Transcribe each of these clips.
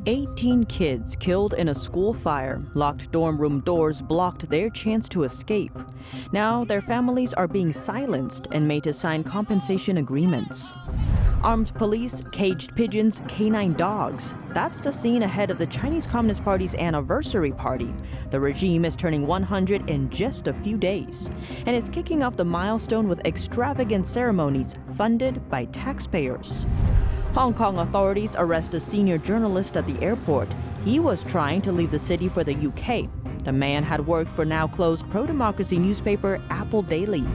18 kids killed in a school fire. Locked dorm room doors blocked their chance to escape. Now their families are being silenced and made to sign compensation agreements. Armed police, caged pigeons, canine dogs. That's the scene ahead of the Chinese Communist Party's anniversary party. The regime is turning 100 in just a few days and is kicking off the milestone with extravagant ceremonies funded by taxpayers. Hong Kong authorities arrest a senior journalist at the airport. He was trying to leave the city for the UK. The man had worked for now-closed pro-democracy newspaper Apple Daily.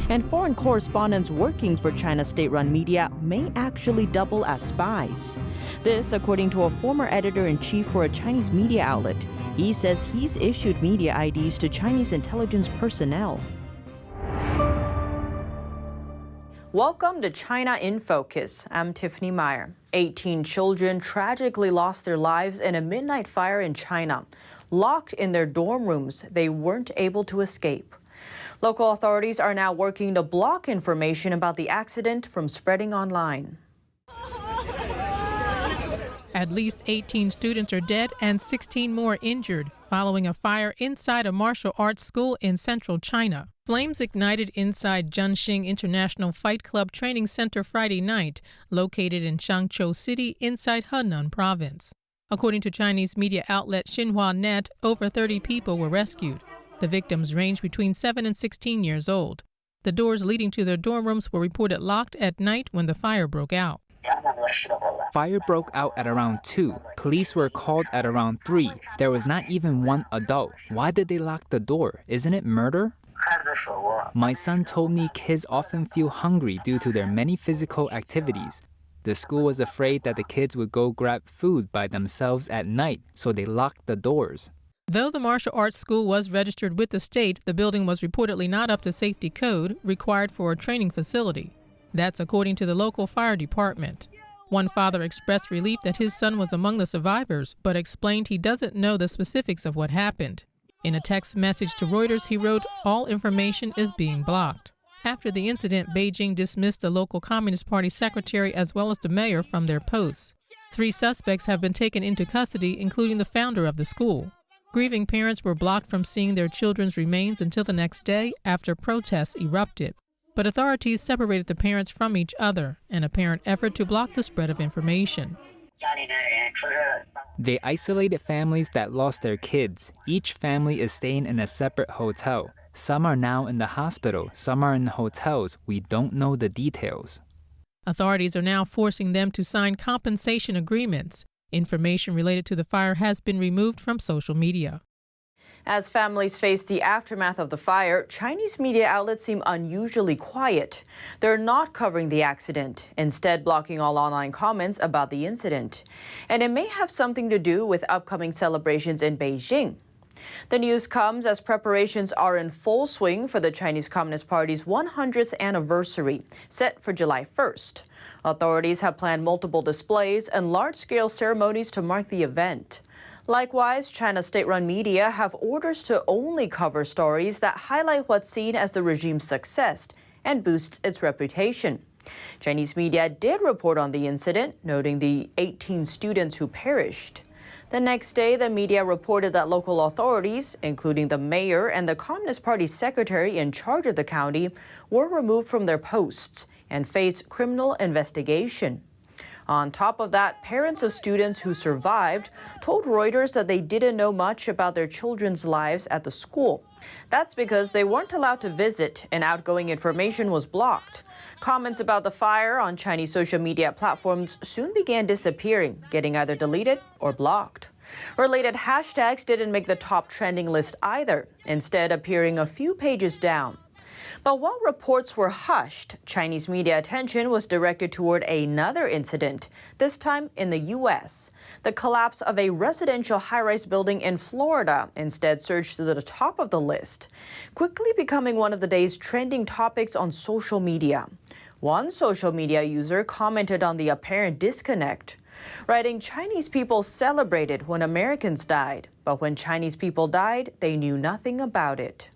And foreign correspondents working for China's state-run media may actually double as spies. This, according to a former editor-in-chief for a Chinese media outlet. He says he's issued media IDs to Chinese intelligence personnel. Welcome to China in Focus. I'm Tiffany Meyer. 18 children tragically lost their lives in a midnight fire in China. Locked in their dorm rooms, they weren't able to escape. Local authorities are now working to block information about the accident from spreading online. At least 18 students are dead and 16 more injured following a fire inside a martial arts school in central China. Flames ignited inside Zhengxing International Fight Club Training Center Friday night, located in Shangqiu City inside Henan Province. According to Chinese media outlet Xinhua Net, over 30 people were rescued. The victims range between 7 and 16 years old. The doors leading to their dorm rooms were reported locked at night when the fire broke out. Fire broke out at around 2. Police were called at around 3. There was not even one adult. Why did they lock the door? Isn't it murder? My son told me kids often feel hungry due to their many physical activities. The school was afraid that the kids would go grab food by themselves at night, so they locked the doors. Though the martial arts school was registered with the state, the building was reportedly not up to safety code required for a training facility. That's according to the local fire department. One father expressed relief that his son was among the survivors, but explained he doesn't know the specifics of what happened. In a text message to Reuters, he wrote, "All information is being blocked." After the incident, Beijing dismissed the local Communist Party secretary as well as the mayor from their posts. 3 suspects have been taken into custody, including the founder of the school. Grieving parents were blocked from seeing their children's remains until the next day after protests erupted. But authorities separated the parents from each other, an apparent effort to block the spread of information. They isolated families that lost their kids. Each family is staying in a separate hotel. Some are now in the hospital, some are in hotels. We don't know the details. Authorities are now forcing them to sign compensation agreements. Information related to the fire has been removed from social media. As families face the aftermath of the fire, Chinese media outlets seem unusually quiet. They're not covering the accident, instead blocking all online comments about the incident. And it may have something to do with upcoming celebrations in Beijing. The news comes as preparations are in full swing for the Chinese Communist Party's 100th anniversary, set for July 1st. Authorities have planned multiple displays and large-scale ceremonies to mark the event. Likewise, China's state-run media have orders to only cover stories that highlight what's seen as the regime's success and boosts its reputation. Chinese media did report on the incident, noting the 18 students who perished. The next day, the media reported that local authorities, including the mayor and the Communist Party secretary in charge of the county, were removed from their posts and face criminal investigation. On top of that, parents of students who survived told Reuters that they didn't know much about their children's lives at the school. That's because they weren't allowed to visit and outgoing information was blocked. Comments about the fire on Chinese social media platforms soon began disappearing, getting either deleted or blocked. Related hashtags didn't make the top trending list either, instead appearing a few pages down. But while reports were hushed, Chinese media attention was directed toward another incident, this time in the U.S. The collapse of a residential high-rise building in Florida instead surged to the top of the list, quickly becoming one of the day's trending topics on social media. One social media user commented on the apparent disconnect, writing, "Chinese people celebrated when Americans died, but when Chinese people died, they knew nothing about it."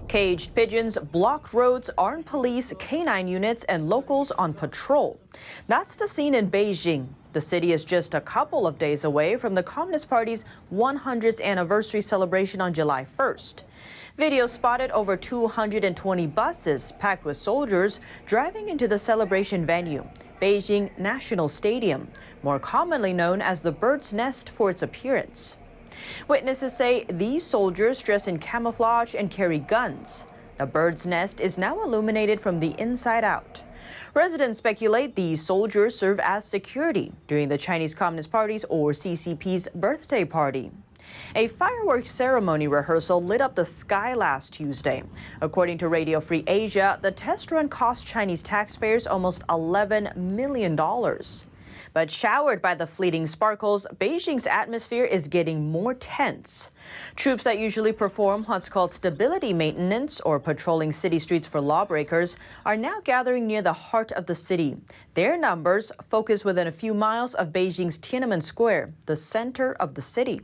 Caged pigeons, blocked roads, armed police, canine units, and locals on patrol. That's the scene in Beijing. The city is just a couple of days away from the Communist Party's 100th anniversary celebration on July 1st. Video spotted over 220 buses packed with soldiers driving into the celebration venue, Beijing National Stadium, more commonly known as the Bird's Nest for its appearance. Witnesses say these soldiers dress in camouflage and carry guns. The Bird's Nest is now illuminated from the inside out. Residents speculate these soldiers serve as security during the Chinese Communist Party's or CCP's birthday party. A fireworks ceremony rehearsal lit up the sky last Tuesday. According to Radio Free Asia, the test run cost Chinese taxpayers almost $11 million. But showered by the fleeting sparkles, Beijing's atmosphere is getting more tense. Troops that usually perform what's called stability maintenance or patrolling city streets for lawbreakers are now gathering near the heart of the city. Their numbers focus within a few miles of Beijing's Tiananmen Square, the center of the city.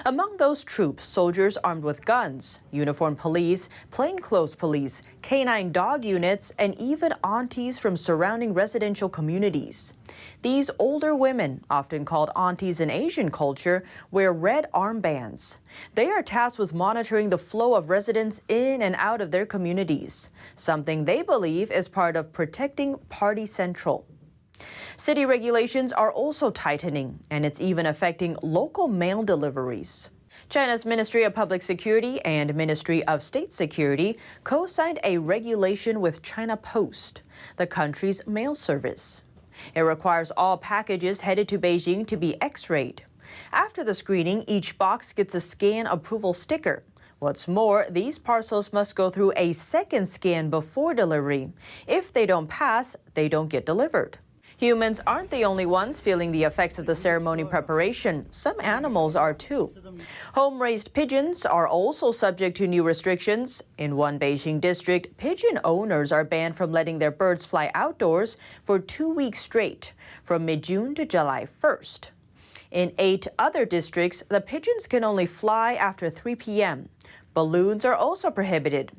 Among those troops, soldiers armed with guns, uniformed police, plainclothes police, canine dog units, and even aunties from surrounding residential communities. These older women, often called aunties in Asian culture, wear red armbands. They are tasked with monitoring the flow of residents in and out of their communities, something they believe is part of protecting Party Central. City regulations are also tightening, and it's even affecting local mail deliveries. China's Ministry of Public Security and Ministry of State Security co-signed a regulation with China Post, the country's mail service. It requires all packages headed to Beijing to be X-rayed. After the screening, each box gets a scan approval sticker. What's more, these parcels must go through a second scan before delivery. If they don't pass, they don't get delivered. Humans aren't the only ones feeling the effects of the ceremony preparation. Some animals are too. Home-raised pigeons are also subject to new restrictions. In one Beijing district, pigeon owners are banned from letting their birds fly outdoors for 2 weeks straight, from mid-June to July 1st. In 8 other districts, the pigeons can only fly after 3 p.m. Balloons are also prohibited.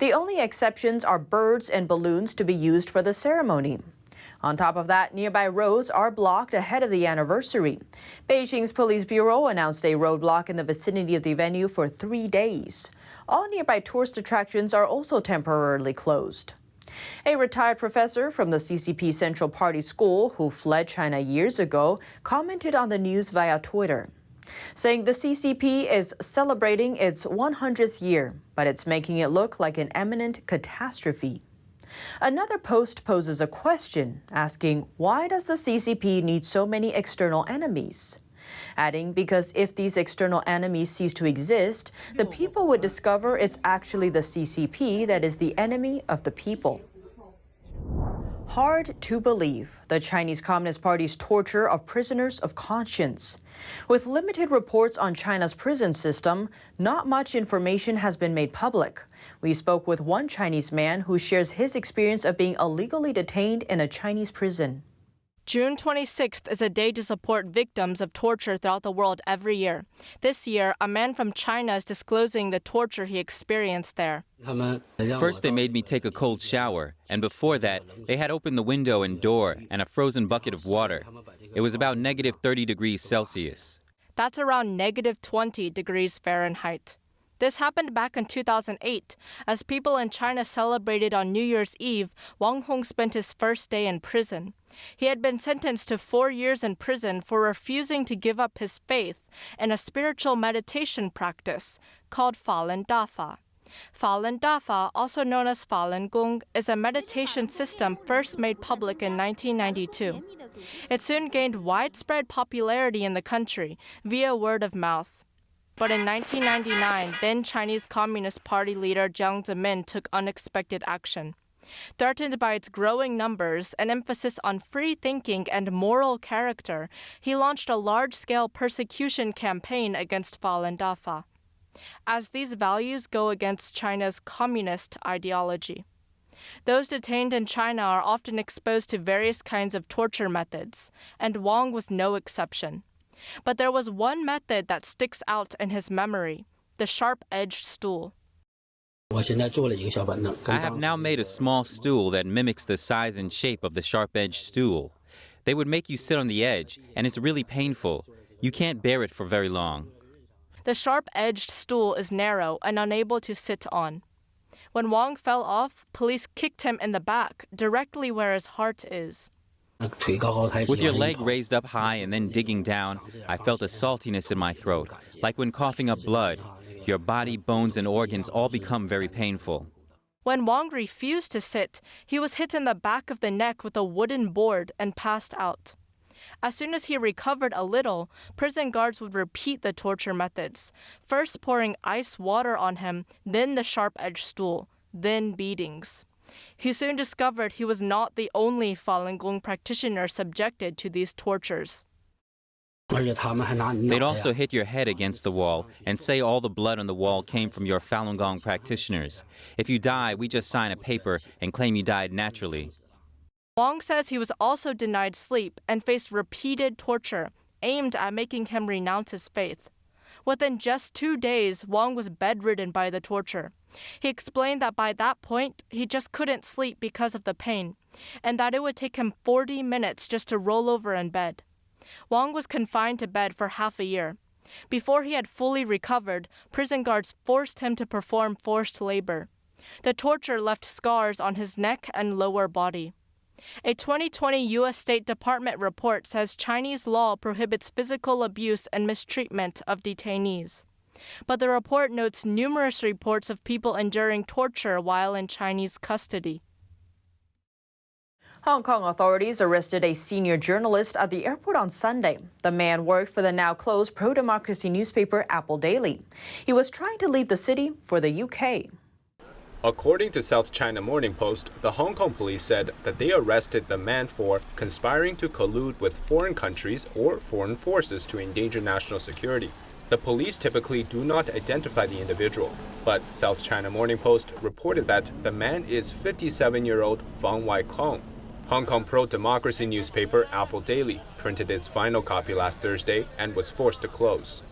The only exceptions are birds and balloons to be used for the ceremony. On top of that, nearby roads are blocked ahead of the anniversary. Beijing's police bureau announced a roadblock in the vicinity of the venue for 3 days. All nearby tourist attractions are also temporarily closed. A retired professor from the CCP Central Party School who fled China years ago commented on the news via Twitter, saying the CCP is celebrating its 100th year, but it's making it look like an imminent catastrophe. Another post poses a question, asking, why does the CCP need so many external enemies? Adding, because if these external enemies cease to exist, the people would discover it's actually the CCP that is the enemy of the people. Hard to believe the Chinese Communist Party's torture of prisoners of conscience. With limited reports on China's prison system, not much information has been made public. We spoke with one Chinese man who shares his experience of being illegally detained in a Chinese prison. June 26th is a day to support victims of torture throughout the world every year. This year, a man from China is disclosing the torture he experienced there. First, they made me take a cold shower, and before that, they had opened the window and door and a frozen bucket of water. It was about negative 30 degrees Celsius. That's around negative 20 degrees Fahrenheit. This happened back in 2008. As people in China celebrated on New Year's Eve, Wang Hong spent his first day in prison. He had been sentenced to 4 years in prison for refusing to give up his faith in a spiritual meditation practice called Falun Dafa. Falun Dafa, also known as Falun Gong, is a meditation system first made public in 1992. It soon gained widespread popularity in the country via word of mouth. But in 1999, then Chinese Communist Party leader Jiang Zemin took unexpected action. Threatened by its growing numbers and emphasis on free thinking and moral character, he launched a large-scale persecution campaign against Falun Dafa, as these values go against China's communist ideology. Those detained in China are often exposed to various kinds of torture methods, and Wang was no exception. But there was one method that sticks out in his memory: the sharp-edged stool. I have now made a small stool that mimics the size and shape of the sharp-edged stool. They would make you sit on the edge, and it's really painful. You can't bear it for very long. The sharp-edged stool is narrow and unable to sit on. When Wang fell off, police kicked him in the back, directly where his heart is. With your leg raised up high and then digging down, I felt a saltiness in my throat, like when coughing up blood. Your body, bones, and organs all become very painful. When Wang refused to sit, he was hit in the back of the neck with a wooden board and passed out. As soon as he recovered a little, prison guards would repeat the torture methods, first pouring ice water on him, then the sharp-edged stool, then beatings. He soon discovered he was not the only Falun Gong practitioner subjected to these tortures. They'd also hit your head against the wall and say all the blood on the wall came from your Falun Gong practitioners. If you die, we just sign a paper and claim you died naturally. Wang says he was also denied sleep and faced repeated torture aimed at making him renounce his faith. Within just 2 days, Wang was bedridden by the torture. He explained that by that point, he just couldn't sleep because of the pain, and that it would take him 40 minutes just to roll over in bed. Wang was confined to bed for half a year. Before he had fully recovered, prison guards forced him to perform forced labor. The torture left scars on his neck and lower body. A 2020 U.S. State Department report says Chinese law prohibits physical abuse and mistreatment of detainees. But the report notes numerous reports of people enduring torture while in Chinese custody. Hong Kong authorities arrested a senior journalist at the airport on Sunday. The man worked for the now-closed pro-democracy newspaper Apple Daily. He was trying to leave the city for the UK. According to South China Morning Post, the Hong Kong police said that they arrested the man for conspiring to collude with foreign countries or foreign forces to endanger national security. The police typically do not identify the individual, but South China Morning Post reported that the man is 57-year-old Fang Wai-kong. Hong Kong pro-democracy newspaper Apple Daily printed its final copy last Thursday and was forced to close.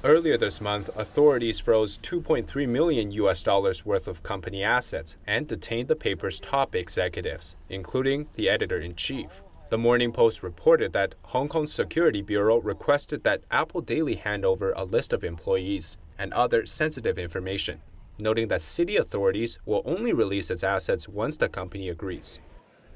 Earlier this month, authorities froze $2.3 million worth of company assets and detained the paper's top executives, including the editor-in-chief. The Morning Post reported that Hong Kong's Security Bureau requested that Apple Daily hand over a list of employees and other sensitive information, noting that city authorities will only release its assets once the company agrees.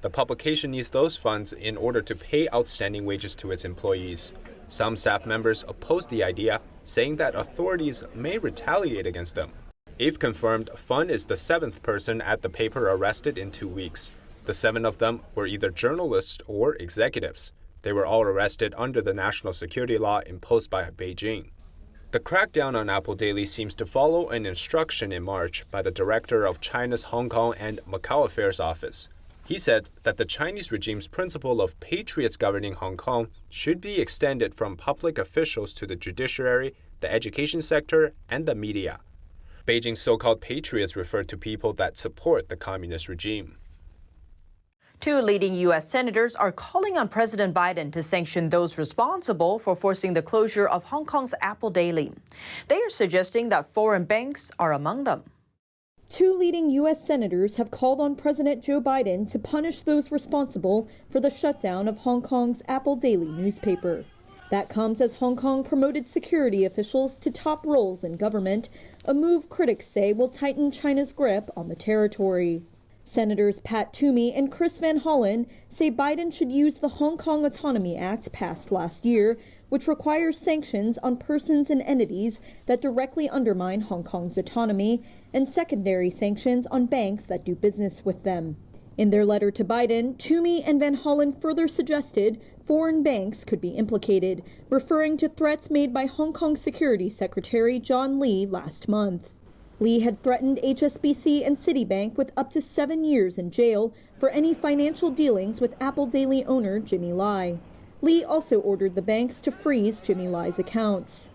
The publication needs those funds in order to pay outstanding wages to its employees. Some staff members opposed the idea, saying that authorities may retaliate against them. If confirmed, Fun is the 7th person at the paper arrested in 2 weeks. The 7 of them were either journalists or executives. They were all arrested under the national security law imposed by Beijing. The crackdown on Apple Daily seems to follow an instruction in March by the director of China's Hong Kong and Macau Affairs Office. He said that the Chinese regime's principle of patriots governing Hong Kong should be extended from public officials to the judiciary, the education sector, and the media. Beijing's so-called patriots refer to people that support the communist regime. 2 leading U.S. senators are calling on President Biden to sanction those responsible for forcing the closure of Hong Kong's Apple Daily. They are suggesting that foreign banks are among them. 2 leading U.S. senators have called on President Joe Biden to punish those responsible for the shutdown of Hong Kong's Apple Daily newspaper. That comes as Hong Kong promoted security officials to top roles in government, a move critics say will tighten China's grip on the territory. Senators Pat Toomey and Chris Van Hollen say Biden should use the Hong Kong Autonomy Act passed last year, which requires sanctions on persons and entities that directly undermine Hong Kong's autonomy, and secondary sanctions on banks that do business with them. In their letter to Biden, Toomey and Van Hollen further suggested foreign banks could be implicated, referring to threats made by Hong Kong Security Secretary John Lee last month. Lee had threatened HSBC and Citibank with up to 7 years in jail for any financial dealings with Apple Daily owner Jimmy Lai. Lee also ordered the banks to freeze Jimmy Lai's accounts.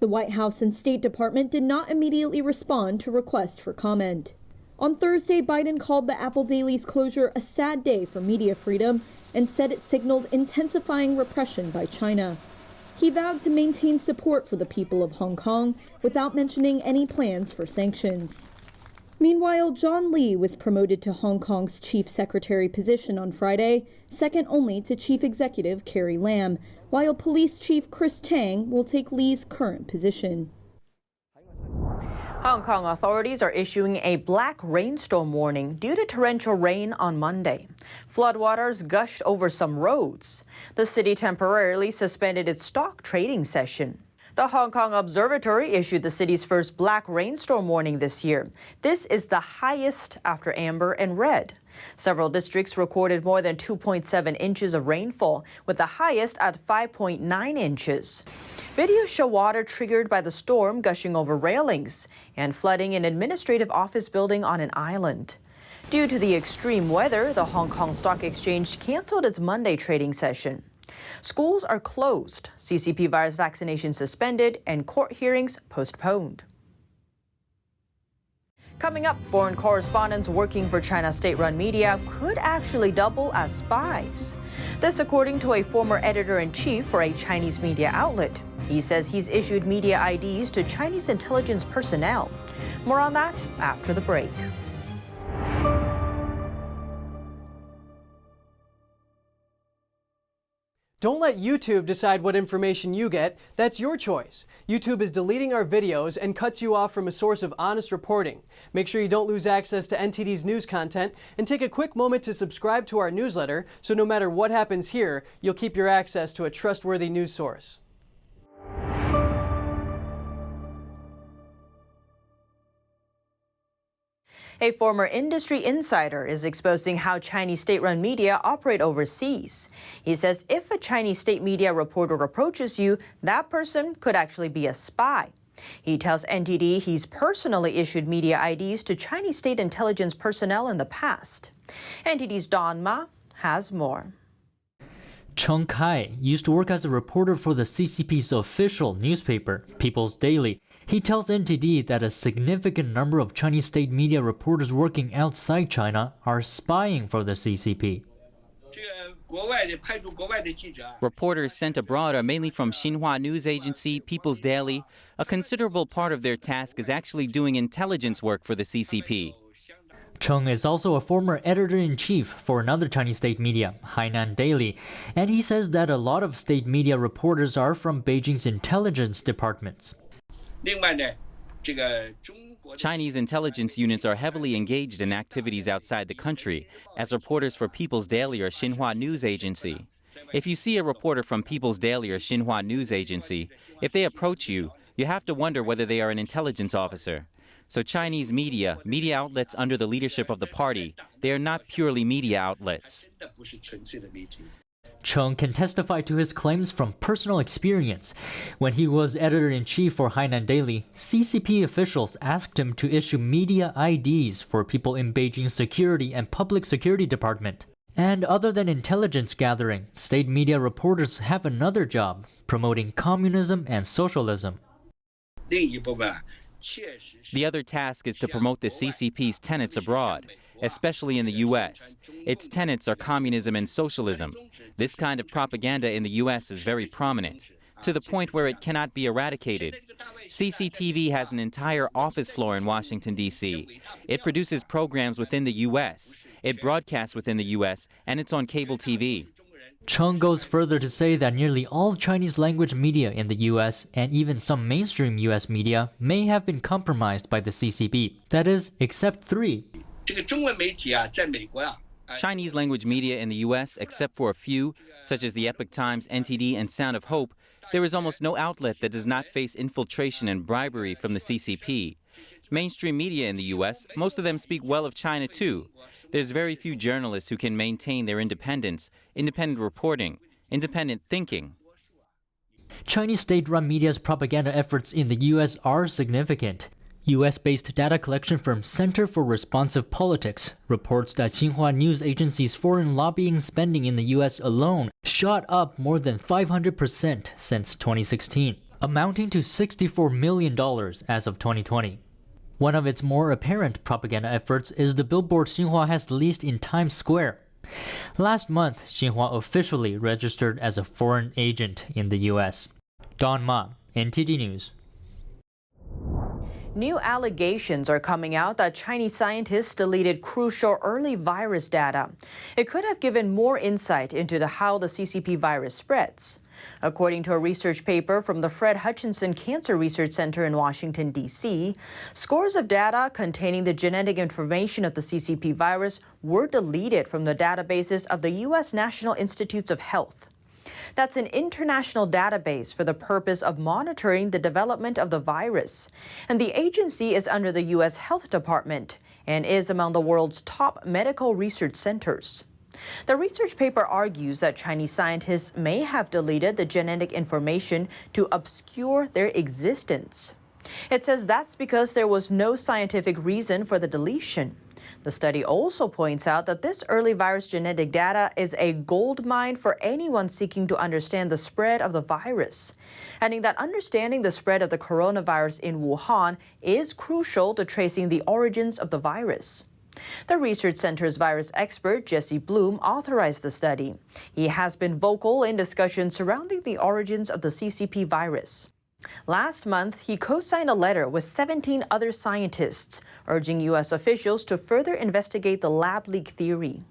The White House and State Department did not immediately respond to requests for comment. On Thursday, Biden called the Apple Daily's closure a sad day for media freedom and said it signaled intensifying repression by China. He vowed to maintain support for the people of Hong Kong without mentioning any plans for sanctions. Meanwhile, John Lee was promoted to Hong Kong's chief secretary position on Friday, second only to chief executive Carrie Lam, while police chief Chris Tang will take Lee's current position. Hong Kong authorities are issuing a black rainstorm warning due to torrential rain on Monday. Floodwaters gushed over some roads. The city temporarily suspended its stock trading session. The Hong Kong Observatory issued the city's first black rainstorm warning this year. This is the highest after amber and red. Several districts recorded more than 2.7 inches of rainfall, with the highest at 5.9 inches. Videos show water triggered by the storm gushing over railings and flooding an administrative office building on an island. Due to the extreme weather, the Hong Kong Stock Exchange canceled its Monday trading session. Schools are closed, CCP virus vaccination suspended, and court hearings postponed. Coming up, foreign correspondents working for China's state-run media could actually double as spies. This according to a former editor-in-chief for a Chinese media outlet. He says he's issued media IDs to Chinese intelligence personnel. More on that after the break. Don't let YouTube decide what information you get. That's your choice. YouTube is deleting our videos and cuts you off from a source of honest reporting. Make sure you don't lose access to NTD's news content, and take a quick moment to subscribe to our newsletter so no matter what happens here, you'll keep your access to a trustworthy news source. A former industry insider is exposing how Chinese state-run media operate overseas. He says if a Chinese state media reporter approaches you, that person could actually be a spy. He tells NTD he's personally issued media IDs to Chinese state intelligence personnel in the past. NTD's Don Ma has more. Cheng Kai used to work as a reporter for the CCP's official newspaper, People's Daily. He tells NTD that a significant number of Chinese state media reporters working outside China are spying for the CCP. Reporters sent abroad are mainly from Xinhua News Agency, People's Daily. A considerable part of their task is actually doing intelligence work for the CCP. Cheng is also a former editor-in-chief for another Chinese state media, Hainan Daily, and he says that a lot of state media reporters are from Beijing's intelligence departments. Chinese intelligence units are heavily engaged in activities outside the country, as reporters for People's Daily or Xinhua News Agency. If you see a reporter from People's Daily or Xinhua News Agency, if they approach you, you have to wonder whether they are an intelligence officer. So Chinese media outlets under the leadership of the party, they are not purely media outlets. Cheng can testify to his claims from personal experience. When he was editor-in-chief for Hainan Daily, CCP officials asked him to issue media IDs for people in Beijing's security and public security department. And other than intelligence gathering, state media reporters have another job, promoting communism and socialism. The other task is to promote the CCP's tenets abroad, especially in the U.S. Its tenets are communism and socialism. This kind of propaganda in the U.S. is very prominent, to the point where it cannot be eradicated. CCTV has an entire office floor in Washington, D.C. It produces programs within the U.S., it broadcasts within the U.S., and it's on cable TV. Cheng goes further to say that nearly all Chinese language media in the U.S. and even some mainstream U.S. media may have been compromised by the CCP. That is, except 3. Chinese language media in the U.S., except for a few, such as the Epoch Times, NTD, and Sound of Hope, there is almost no outlet that does not face infiltration and bribery from the CCP. Mainstream media in the U.S., most of them speak well of China too. There's very few journalists who can maintain their independence, independent reporting, independent thinking. Chinese state-run media's propaganda efforts in the U.S. are significant. U.S.-based data collection firm Center for Responsive Politics reports that Xinhua News Agency's foreign lobbying spending in the U.S. alone shot up more than 500% since 2016, amounting to $64 million as of 2020. One of its more apparent propaganda efforts is the billboard Xinhua has leased in Times Square. Last month, Xinhua officially registered as a foreign agent in the U.S. Don Ma, NTD News. New allegations are coming out that Chinese scientists deleted crucial early virus data. It could have given more insight into how the CCP virus spreads. According to a research paper from the Fred Hutchinson Cancer Research Center in Washington, D.C., scores of data containing the genetic information of the CCP virus were deleted from the databases of the U.S. National Institutes of Health. That's an international database for the purpose of monitoring the development of the virus. And the agency is under the U.S. Health Department and is among the world's top medical research centers. The research paper argues that Chinese scientists may have deleted the genetic information to obscure their existence. It says that's because there was no scientific reason for the deletion. The study also points out that this early virus genetic data is a goldmine for anyone seeking to understand the spread of the virus, adding that understanding the spread of the coronavirus in Wuhan is crucial to tracing the origins of the virus. The research center's virus expert, Jesse Bloom, authorized the study. He has been vocal in discussions surrounding the origins of the CCP virus. Last month, he co-signed a letter with 17 other scientists, urging U.S. officials to further investigate the lab leak theory.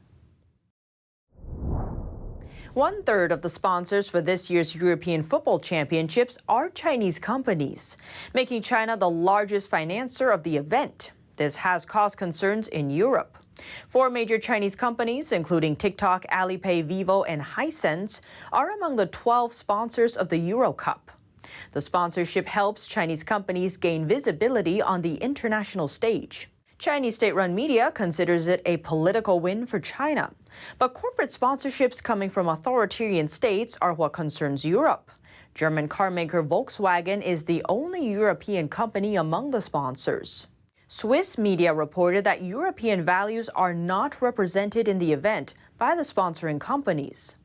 1/3 of the sponsors for this year's European Football Championships are Chinese companies, making China the largest financier of the event. This has caused concerns in Europe. 4 major Chinese companies, including TikTok, Alipay, Vivo, and Hisense, are among the 12 sponsors of the Euro Cup. The sponsorship helps Chinese companies gain visibility on the international stage. Chinese state-run media considers it a political win for China. But corporate sponsorships coming from authoritarian states are what concerns Europe. German carmaker Volkswagen is the only European company among the sponsors. Swiss media reported that European values are not represented in the event by the sponsoring companies.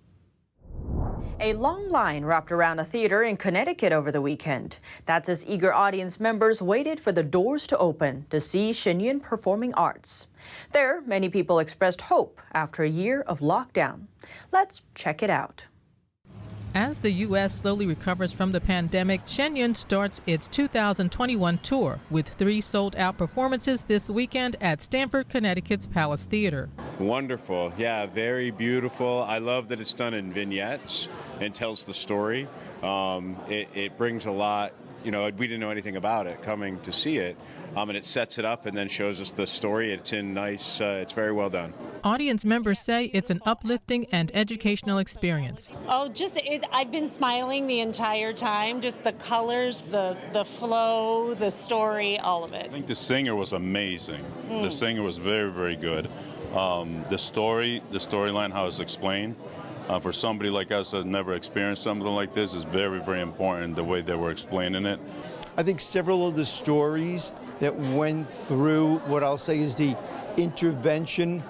A long line wrapped around a theater in Connecticut over the weekend. That's as eager audience members waited for the doors to open to see Shen Yun performing arts. There, many people expressed hope after a year of lockdown. Let's check it out. As the U.S. slowly recovers from the pandemic, Shen Yun starts its 2021 tour with 3 sold-out performances this weekend at Stamford, Connecticut's Palace Theater. Wonderful. Yeah, very beautiful. I love that it's done in vignettes and tells the story. It brings a lot. You know, we didn't know anything about it coming to see it, and it sets it up and then shows us the story. It's in nice, it's very well done. Audience members say it's an uplifting and educational experience. Oh, I've been smiling the entire time. Just the colors, the flow, the story, all of it. I think the singer was amazing. The singer was very, very good. The storyline, how it's explained. For somebody like us that never experienced something like this is very, very important, the way they were explaining it. I think several of the stories that went through what I'll say is the intervention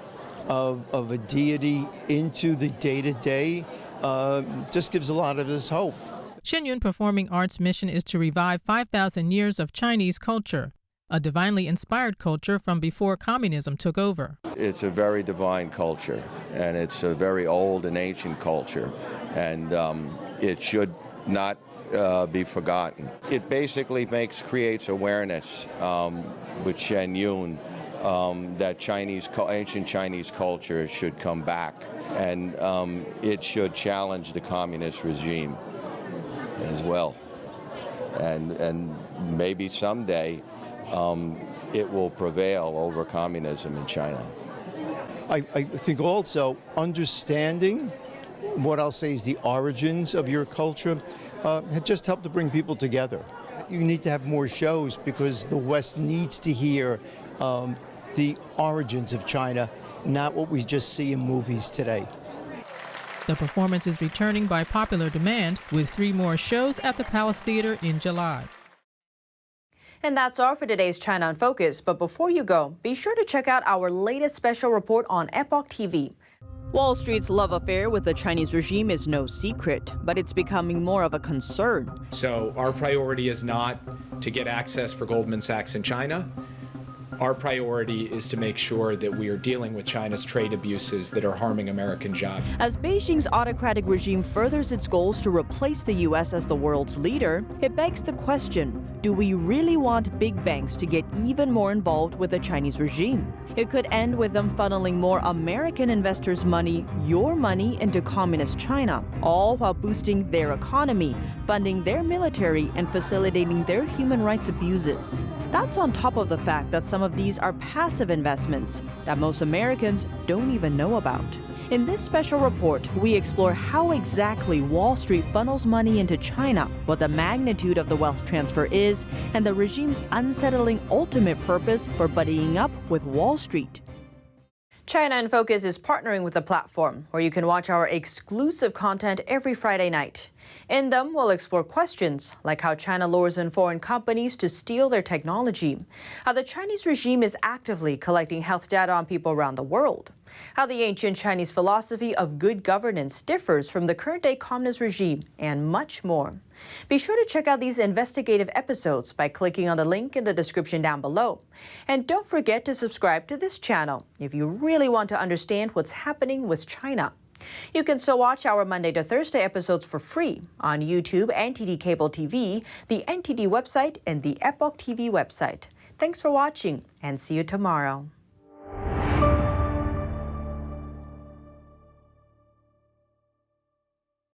of a deity into the day-to-day just gives a lot of us hope. Shen Yun Performing Arts' mission is to revive 5,000 years of Chinese culture, a divinely inspired culture from before communism took over. It's a very divine culture, and it's a very old and ancient culture, and it should not be forgotten. It basically creates awareness with Shen Yun that ancient Chinese culture should come back, and it should challenge the communist regime as well, and maybe someday it will prevail over communism in China. I think also understanding what I'll say is the origins of your culture had just helped to bring people together. You need to have more shows because the West needs to hear the origins of China, not what we just see in movies today. The performance is returning by popular demand with 3 more shows at the Palace Theater in July. And that's all for today's China in Focus. But before you go, be sure to check out our latest special report on Epoch TV. Wall Street's love affair with the Chinese regime is no secret, but it's becoming more of a concern. So our priority is not to get access for Goldman Sachs in China. Our priority is to make sure that we are dealing with China's trade abuses that are harming American jobs. As Beijing's autocratic regime furthers its goals to replace the U.S. as the world's leader, it begs the question, do we really want big banks to get even more involved with the Chinese regime? It could end with them funneling more American investors' money, your money, into communist China, all while boosting their economy, funding their military, and facilitating their human rights abuses. That's on top of the fact that some of these are passive investments that most Americans don't even know about. In this special report, we explore how exactly Wall Street funnels money into China, what the magnitude of the wealth transfer is, and the regime's unsettling ultimate purpose for buddying up with Wall Street. China in Focus is partnering with the platform where you can watch our exclusive content every Friday night. In them, we'll explore questions like how China lures in foreign companies to steal their technology, how the Chinese regime is actively collecting health data on people around the world, how the ancient Chinese philosophy of good governance differs from the current-day communist regime, and much more. Be sure to check out these investigative episodes by clicking on the link in the description down below. And don't forget to subscribe to this channel if you really want to understand what's happening with China. You can still watch our Monday to Thursday episodes for free on YouTube, NTD Cable TV, the NTD website, and the Epoch TV website. Thanks for watching, and see you tomorrow.